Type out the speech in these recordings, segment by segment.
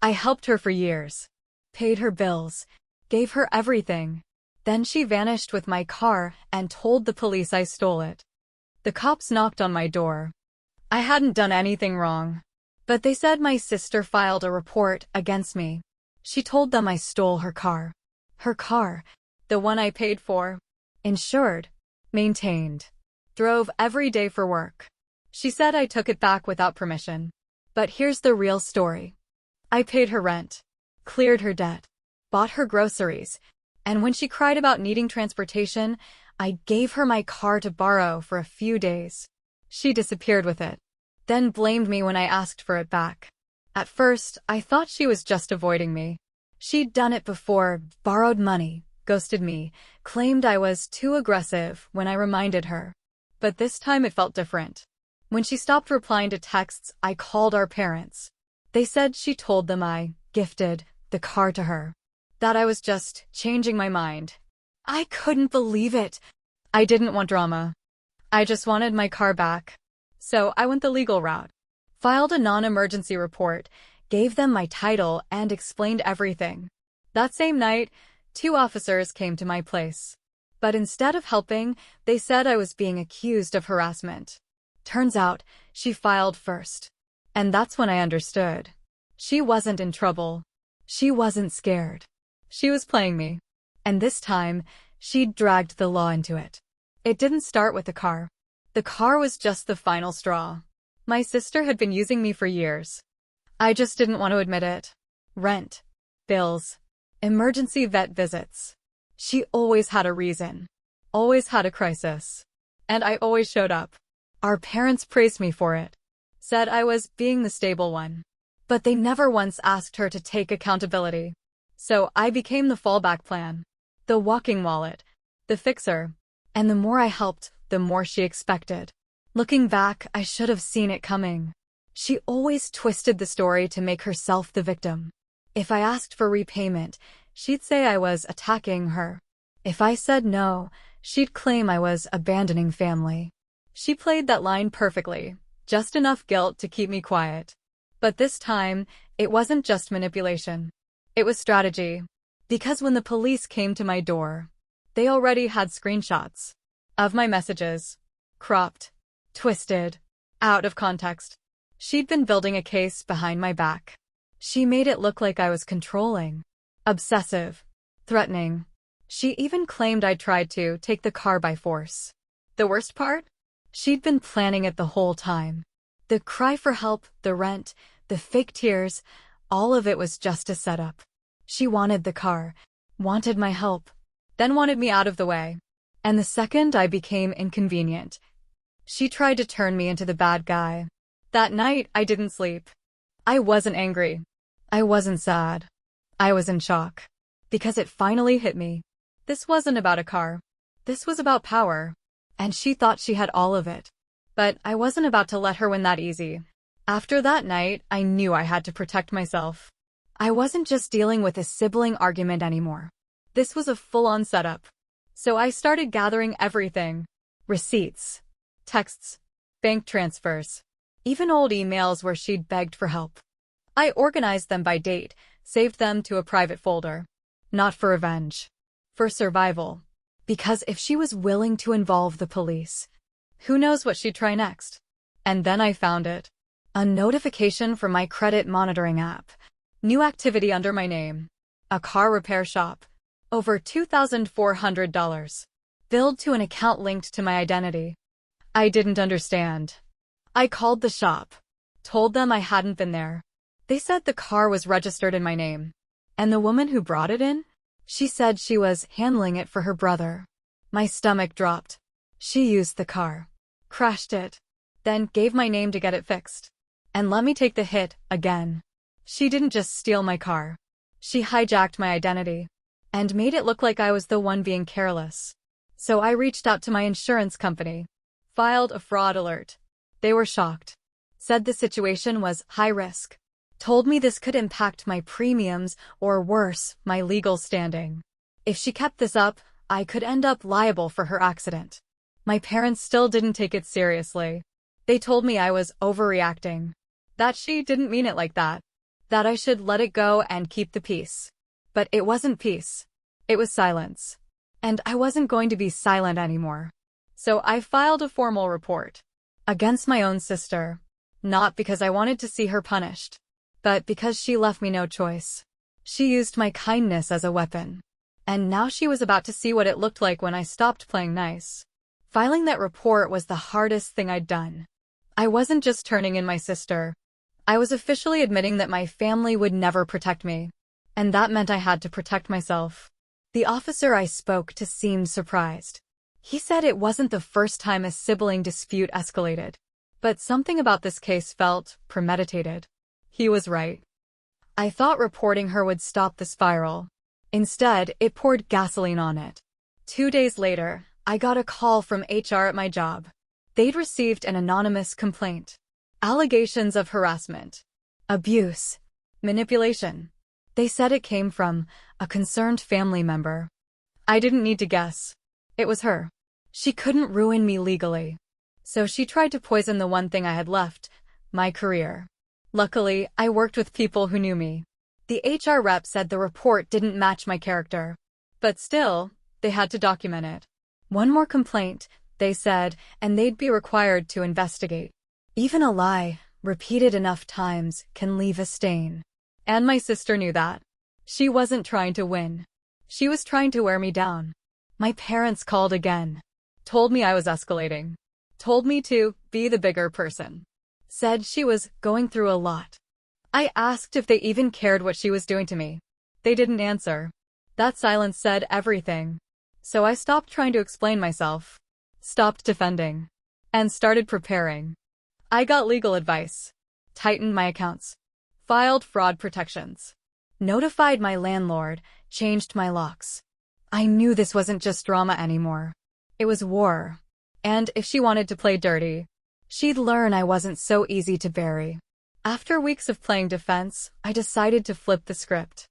I helped her for years. Paid her bills. Gave her everything. Then she vanished with my car and told the police I stole it. The cops knocked on my door. I hadn't done anything wrong. But they said my sister filed a report against me. She told them I stole her car. Her car, the one I paid for, insured, maintained, drove every day for work. She said I took it back without permission. But here's the real story. I paid her rent, cleared her debt, bought her groceries, and when she cried about needing transportation, I gave her my car to borrow for a few days. She disappeared with it, then blamed me when I asked for it back. At first, I thought she was just avoiding me. She'd done it before, borrowed money, ghosted me, claimed I was too aggressive when I reminded her. But this time it felt different. When she stopped replying to texts, I called our parents. They said she told them I gifted the car to her. That I was just changing my mind. I couldn't believe it. I didn't want drama. I just wanted my car back. So I went the legal route. Filed a non-emergency report, gave them my title, and explained everything. That same night, 2 officers came to my place. But instead of helping, they said I was being accused of harassment. Turns out, she filed first. And that's when I understood. She wasn't in trouble. She wasn't scared. She was playing me. And this time, she'd dragged the law into it. It didn't start with the car. The car was just the final straw. My sister had been using me for years. I just didn't want to admit it. Rent, bills, emergency vet visits. She always had a reason. Always had a crisis. And I always showed up. Our parents praised me for it. Said I was being the stable one. But they never once asked her to take accountability. So I became the fallback plan. The walking wallet. The fixer. And the more I helped, the more she expected. Looking back, I should have seen it coming. She always twisted the story to make herself the victim. If I asked for repayment, she'd say I was attacking her. If I said no, she'd claim I was abandoning family. She played that line perfectly, just enough guilt to keep me quiet. But this time, it wasn't just manipulation. It was strategy. Because when the police came to my door, they already had screenshots of my messages. Cropped, twisted, out of context. She'd been building a case behind my back. She made it look like I was controlling, obsessive, threatening. She even claimed I'd tried to take the car by force. The worst part? She'd been planning it the whole time. The cry for help, the rent, the fake tears, all of it was just a setup. She wanted the car, wanted my help, then wanted me out of the way. And the second I became inconvenient, she tried to turn me into the bad guy. That night, I didn't sleep. I wasn't angry. I wasn't sad. I was in shock. Because it finally hit me. This wasn't about a car. This was about power. And she thought she had all of it. But I wasn't about to let her win that easy. After that night, I knew I had to protect myself. I wasn't just dealing with a sibling argument anymore. This was a full-on setup. So I started gathering everything. Receipts, texts, bank transfers, even old emails where she'd begged for help. I organized them by date, saved them to a private folder. Not for revenge. For survival. Because if she was willing to involve the police, who knows what she'd try next? And then I found it. A notification from my credit monitoring app. New activity under my name. A car repair shop. Over $2,400. Billed to an account linked to my identity. I didn't understand. I called the shop. Told them I hadn't been there. They said the car was registered in my name. And the woman who brought it in? She said she was handling it for her brother. My stomach dropped. She used the car. Crashed it. Then gave my name to get it fixed. And let me take the hit, again. She didn't just steal my car. She hijacked my identity. And made it look like I was the one being careless. So I reached out to my insurance company. Filed a fraud alert. They were shocked. Said the situation was high risk. Told me this could impact my premiums or worse, my legal standing. If she kept this up, I could end up liable for her accident. My parents still didn't take it seriously. They told me I was overreacting. That she didn't mean it like that. that I should let it go and keep the peace. But it wasn't peace. It was silence. And I wasn't going to be silent anymore. So I filed a formal report against my own sister, not because I wanted to see her punished, but because she left me no choice. She used my kindness as a weapon. And now she was about to see what it looked like when I stopped playing nice. Filing that report was the hardest thing I'd done. I wasn't just turning in my sister. I was officially admitting that my family would never protect me. And that meant I had to protect myself. The officer I spoke to seemed surprised. He said it wasn't the first time a sibling dispute escalated. But something about this case felt premeditated. He was right. I thought reporting her would stop the spiral. Instead, it poured gasoline on it. 2 days later, I got a call from HR at my job. They'd received an anonymous complaint. Allegations of harassment, abuse, manipulation. They said it came from a concerned family member. I didn't need to guess. It was her. She couldn't ruin me legally. So she tried to poison the one thing I had left, my career. Luckily, I worked with people who knew me. The HR rep said the report didn't match my character. But still, they had to document it. One more complaint, they said, and they'd be required to investigate. Even a lie, repeated enough times, can leave a stain. And my sister knew that. She wasn't trying to win. She was trying to wear me down. My parents called again. Told me I was escalating. Told me to be the bigger person. Said she was going through a lot. I asked if they even cared what she was doing to me. They didn't answer. That silence said everything. So I stopped trying to explain myself. Stopped defending. And started preparing. I got legal advice. Tightened my accounts. Filed fraud protections. Notified my landlord. Changed my locks. I knew this wasn't just drama anymore. It was war. And if she wanted to play dirty, she'd learn I wasn't so easy to bury. After weeks of playing defense, I decided to flip the script.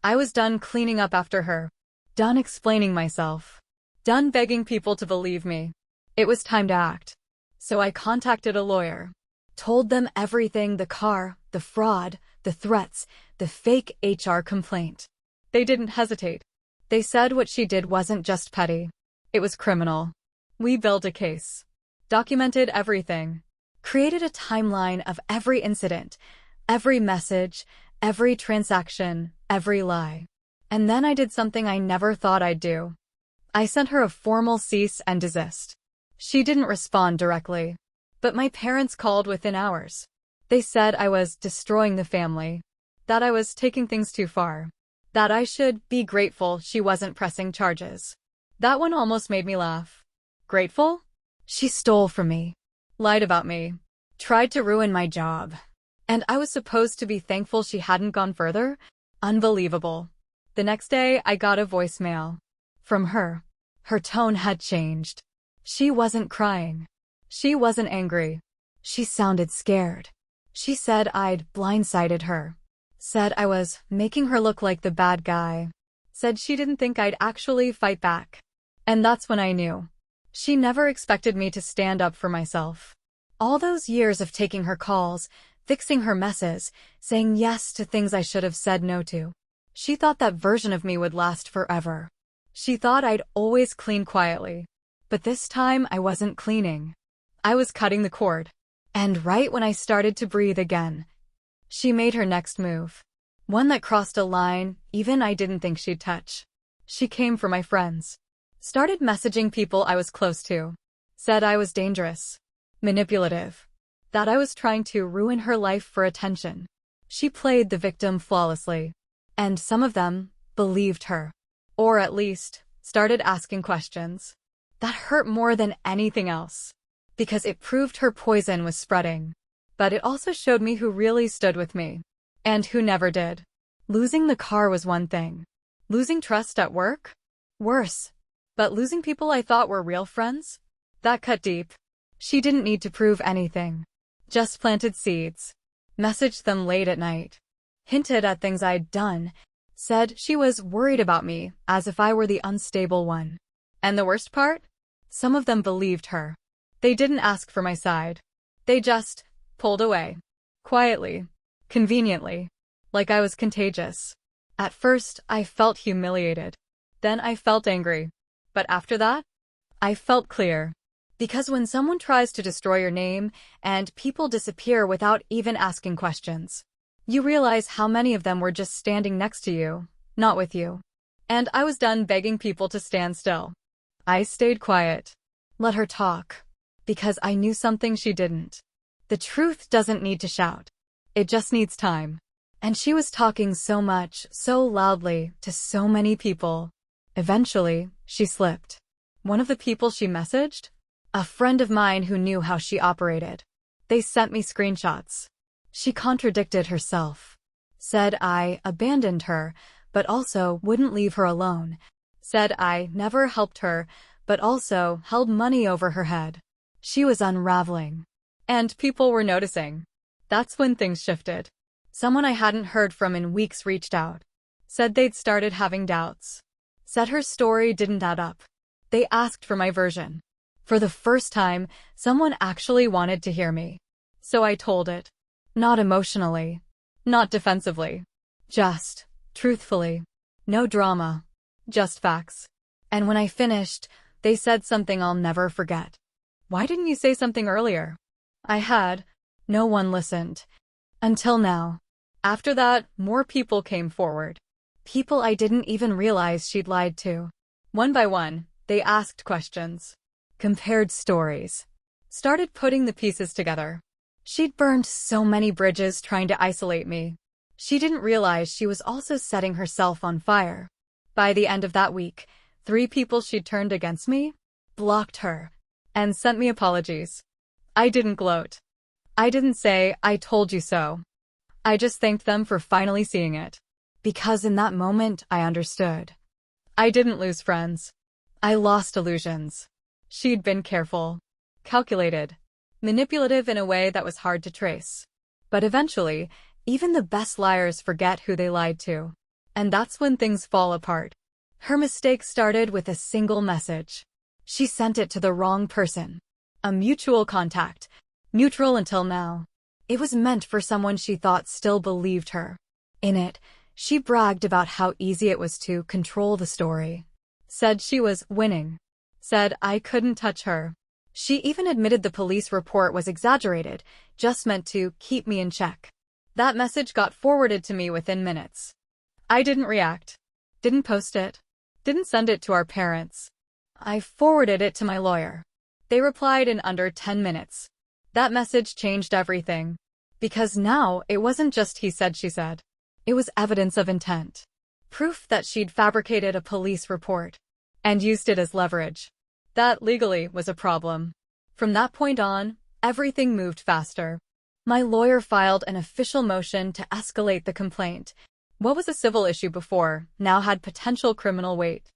I was done cleaning up after her. Done explaining myself. Done begging people to believe me. It was time to act. So I contacted a lawyer. Told them everything, the car, the fraud, the threats, the fake HR complaint. They didn't hesitate. They said what she did wasn't just petty. It was criminal. We built a case. Documented everything. Created a timeline of every incident, every message, every transaction, every lie. And then I did something I never thought I'd do. I sent her a formal cease and desist. She didn't respond directly. But my parents called within hours. They said I was destroying the family. That I was taking things too far. That I should be grateful she wasn't pressing charges. That one almost made me laugh. Grateful? She stole from me. Lied about me. Tried to ruin my job. And I was supposed to be thankful she hadn't gone further? Unbelievable. The next day, I got a voicemail. From her. Her tone had changed. She wasn't crying. She wasn't angry. She sounded scared. She said I'd blindsided her. Said I was making her look like the bad guy. Said she didn't think I'd actually fight back. And that's when I knew. She never expected me to stand up for myself. All those years of taking her calls, fixing her messes, saying yes to things I should have said no to. She thought that version of me would last forever. She thought I'd always clean quietly. But this time I wasn't cleaning. I was cutting the cord. And right when I started to breathe again, she made her next move. One that crossed a line even I didn't think she'd touch. She came for my friends. Started messaging people I was close to. Said I was dangerous. Manipulative. That I was trying to ruin her life for attention. She played the victim flawlessly. And some of them believed her. Or at least, started asking questions. That hurt more than anything else. Because it proved her poison was spreading. But it also showed me who really stood with me. And who never did. Losing the car was one thing. Losing trust at work? Worse. But losing people I thought were real friends? That cut deep. She didn't need to prove anything. Just planted seeds. Messaged them late at night. Hinted at things I'd done. Said she was worried about me, as if I were the unstable one. And the worst part? Some of them believed her. They didn't ask for my side. They just pulled away. Quietly. Conveniently. like I was contagious. At first, I felt humiliated. Then I felt angry. But after that, I felt clear. Because when someone tries to destroy your name and people disappear without even asking questions, you realize how many of them were just standing next to you, not with you. And I was done begging people to stand still. I stayed quiet. Let her talk. Because I knew something she didn't. The truth doesn't need to shout. It just needs time. And she was talking so much, so loudly, to so many people. Eventually, she slipped. One of the people she messaged? A friend of mine who knew how she operated. They sent me screenshots. She contradicted herself. Said I abandoned her, but also wouldn't leave her alone. Said I never helped her, but also held money over her head. She was unraveling. And people were noticing. That's when things shifted. Someone I hadn't heard from in weeks reached out. Said they'd started having doubts. Said her story didn't add up. They asked for my version. For the first time, someone actually wanted to hear me. So I told it. Not emotionally. Not defensively. Just, truthfully. No drama. Just facts. And when I finished, they said something I'll never forget. Why didn't you say something earlier? I had. No one listened. Until now. After that, more people came forward. People I didn't even realize she'd lied to. One by one, they asked questions. Compared stories. Started putting the pieces together. She'd burned so many bridges trying to isolate me. She didn't realize she was also setting herself on fire. By the end of that week, 3 people she'd turned against me blocked her and sent me apologies. I didn't gloat. I didn't say, I told you so. I just thanked them for finally seeing it. Because in that moment, I understood. I didn't lose friends. I lost illusions. She'd been careful, calculated, manipulative in a way that was hard to trace. But eventually, even the best liars forget who they lied to. And that's when things fall apart. Her mistake started with a single message. She sent it to the wrong person. A mutual contact, neutral until now. It was meant for someone she thought still believed her. In it, she bragged about how easy it was to control the story. Said she was winning. Said I couldn't touch her. She even admitted the police report was exaggerated, just meant to keep me in check. That message got forwarded to me within minutes. I didn't react. Didn't post it. Didn't send it to our parents. I forwarded it to my lawyer. They replied in under 10 minutes. That message changed everything. Because now, it wasn't just he said she said. It was evidence of intent. Proof that she'd fabricated a police report. And used it as leverage. That legally was a problem. From that point on, everything moved faster. My lawyer filed an official motion to escalate the complaint. What was a civil issue before now had potential criminal weight.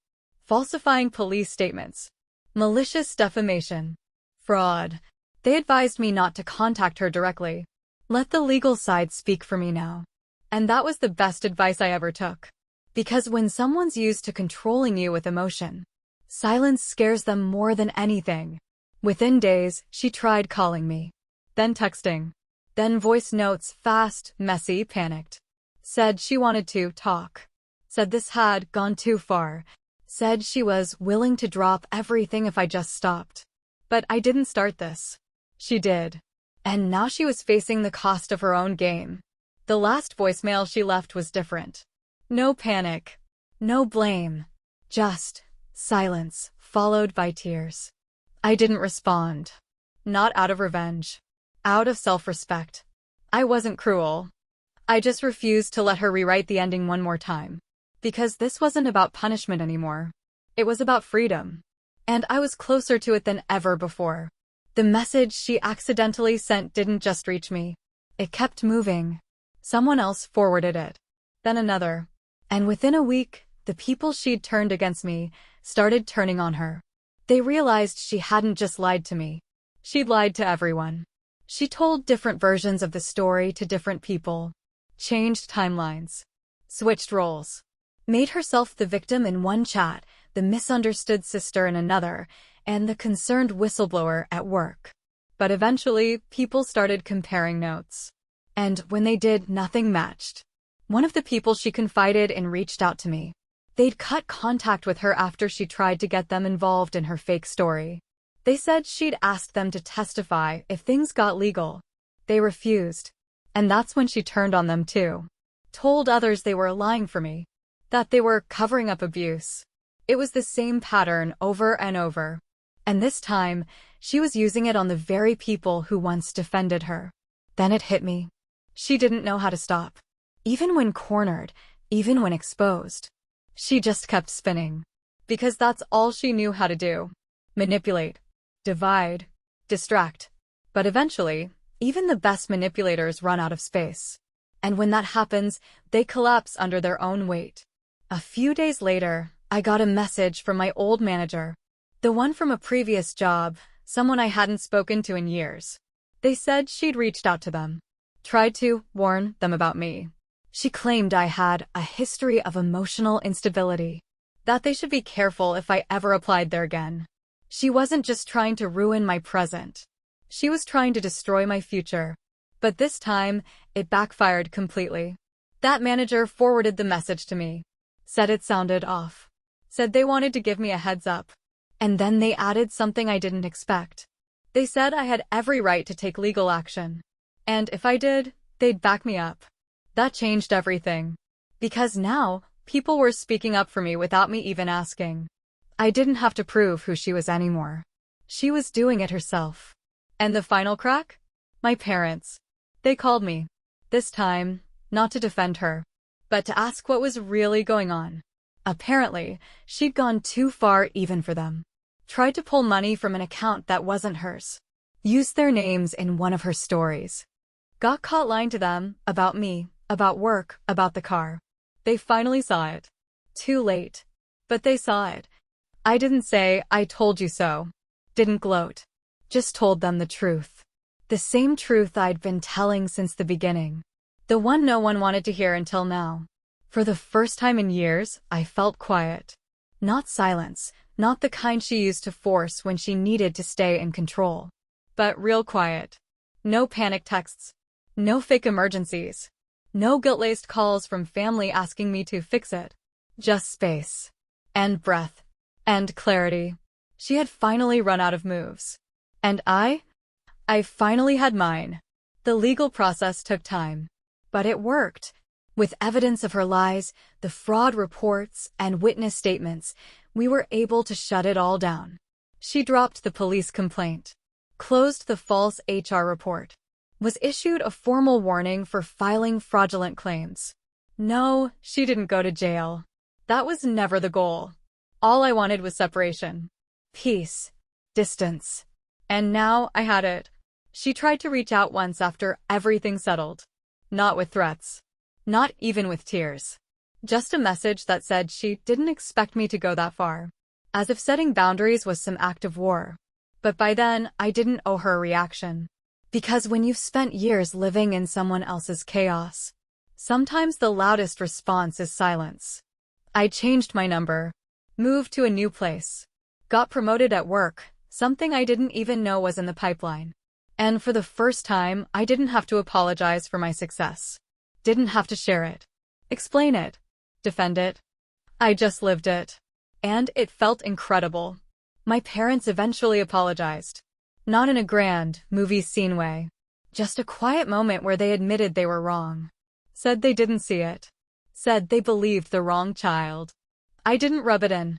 Falsifying police statements. Malicious defamation. Fraud. They advised me not to contact her directly. Let the legal side speak for me now. And that was the best advice I ever took. Because when someone's used to controlling you with emotion, silence scares them more than anything. Within days, she tried calling me. Then texting. Then voice notes, fast, messy, panicked. Said she wanted to talk. Said this had gone too far. Said she was willing to drop everything if I just stopped. But I didn't start this. She did. And now she was facing the cost of her own game. The last voicemail she left was different. No panic. No blame. Just silence, followed by tears. I didn't respond. Not out of revenge. Out of self-respect. I wasn't cruel. I just refused to let her rewrite the ending one more time. Because this wasn't about punishment anymore. It was about freedom. And I was closer to it than ever before. The message she accidentally sent didn't just reach me. It kept moving. Someone else forwarded it. Then another. And within a week, the people she'd turned against me started turning on her. They realized she hadn't just lied to me. She'd lied to everyone. She told different versions of the story to different people. Changed timelines. Switched roles. Made herself the victim in one chat, the misunderstood sister in another, and the concerned whistleblower at work. But eventually, people started comparing notes. And when they did, nothing matched. One of the people she confided in reached out to me. They'd cut contact with her after she tried to get them involved in her fake story. They said she'd asked them to testify if things got legal. They refused. And that's when she turned on them too. Told others they were lying for me. That they were covering up abuse. It was the same pattern over and over. And this time, she was using it on the very people who once defended her. Then it hit me. She didn't know how to stop. Even when cornered, even when exposed. She just kept spinning. Because that's all she knew how to do. Manipulate. Divide. Distract. But eventually, even the best manipulators run out of space. And when that happens, they collapse under their own weight. A few days later, I got a message from my old manager. The one from a previous job, someone I hadn't spoken to in years. They said she'd reached out to them. Tried to warn them about me. She claimed I had a history of emotional instability. That they should be careful if I ever applied there again. She wasn't just trying to ruin my present. She was trying to destroy my future. But this time, it backfired completely. That manager forwarded the message to me. Said it sounded off. Said they wanted to give me a heads up. And then they added something I didn't expect. They said I had every right to take legal action. And if I did, they'd back me up. That changed everything. Because now, people were speaking up for me without me even asking. I didn't have to prove who she was anymore. She was doing it herself. And the final crack? My parents. They called me. This time, not to defend her, but to ask what was really going on. Apparently, she'd gone too far even for them. Tried to pull money from an account that wasn't hers. Used their names in one of her stories. Got caught lying to them, about me, about work, about the car. They finally saw it. Too late. But they saw it. I didn't say, I told you so. Didn't gloat. Just told them the truth. The same truth I'd been telling since the beginning. The one no one wanted to hear until now. For the first time in years, I felt quiet. Not silence, not the kind she used to force when she needed to stay in control. But real quiet. No panic texts. No fake emergencies. No guilt-laced calls from family asking me to fix it. Just space. And breath. And clarity. She had finally run out of moves. And I finally had mine. The legal process took time. But it worked. With evidence of her lies, the fraud reports, and witness statements, we were able to shut it all down. She dropped the police complaint. Closed the false HR report. Was issued a formal warning for filing fraudulent claims. No, she didn't go to jail. That was never the goal. All I wanted was separation. Peace. Distance. And now I had it. She tried to reach out once after everything settled. Not with threats. Not even with tears. Just a message that said she didn't expect me to go that far. As if setting boundaries was some act of war. But by then, I didn't owe her a reaction. Because when you've spent years living in someone else's chaos, sometimes the loudest response is silence. I changed my number. Moved to a new place. Got promoted at work, something I didn't even know was in the pipeline. And for the first time, I didn't have to apologize for my success. Didn't have to share it. Explain it. Defend it. I just lived it. And it felt incredible. My parents eventually apologized. Not in a grand, movie scene way. Just a quiet moment where they admitted they were wrong. Said they didn't see it. Said they believed the wrong child. I didn't rub it in.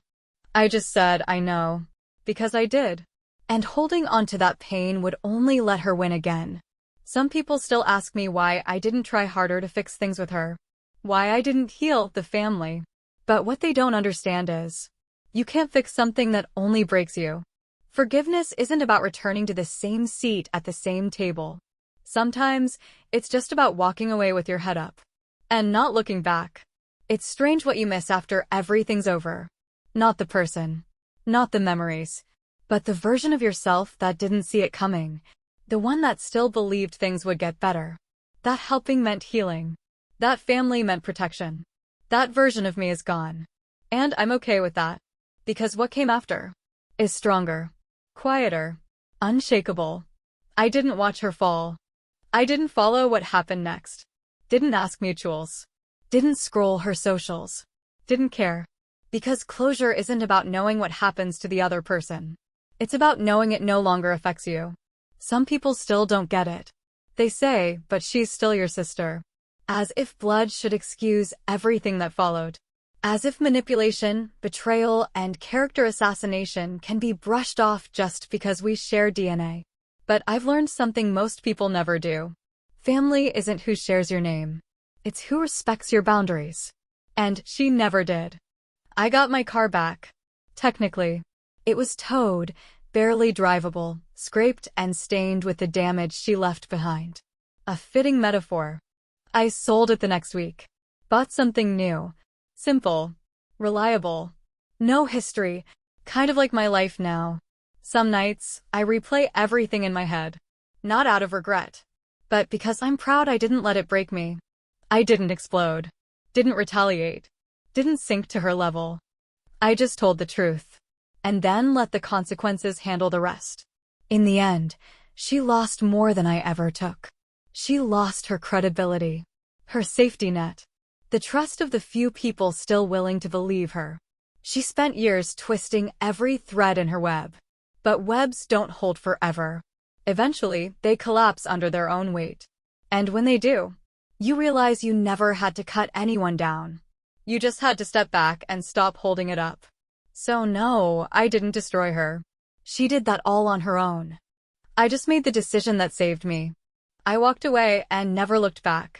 I just said, I know. Because I did. And holding on to that pain would only let her win again. Some people still ask me why I didn't try harder to fix things with her. Why I didn't heal the family. But what they don't understand is, you can't fix something that only breaks you. Forgiveness isn't about returning to the same seat at the same table. Sometimes, it's just about walking away with your head up. And not looking back. It's strange what you miss after everything's over. Not the person. Not the memories. But the version of yourself that didn't see it coming. The one that still believed things would get better. That helping meant healing. That family meant protection. That version of me is gone. And I'm okay with that. Because what came after is stronger. Quieter. Unshakable. I didn't watch her fall. I didn't follow what happened next. Didn't ask mutuals. Didn't scroll her socials. Didn't care. Because closure isn't about knowing what happens to the other person. It's about knowing it no longer affects you. Some people still don't get it. They say, but she's still your sister. As if blood should excuse everything that followed. As if manipulation, betrayal, and character assassination can be brushed off just because we share DNA. But I've learned something most people never do. Family isn't who shares your name. It's who respects your boundaries. And she never did. I got my car back. Technically. It was towed, barely drivable, scraped and stained with the damage she left behind. A fitting metaphor. I sold it the next week. Bought something new. Simple. Reliable. No history. Kind of like my life now. Some nights, I replay everything in my head. Not out of regret. But because I'm proud I didn't let it break me. I didn't explode. Didn't retaliate. Didn't sink to her level. I just told the truth. And then let the consequences handle the rest. In the end, she lost more than I ever took. She lost her credibility. Her safety net. The trust of the few people still willing to believe her. She spent years twisting every thread in her web. But webs don't hold forever. Eventually, they collapse under their own weight. And when they do, you realize you never had to cut anyone down. You just had to step back and stop holding it up. So no, I didn't destroy her. She did that all on her own. I just made the decision that saved me. I walked away and never looked back.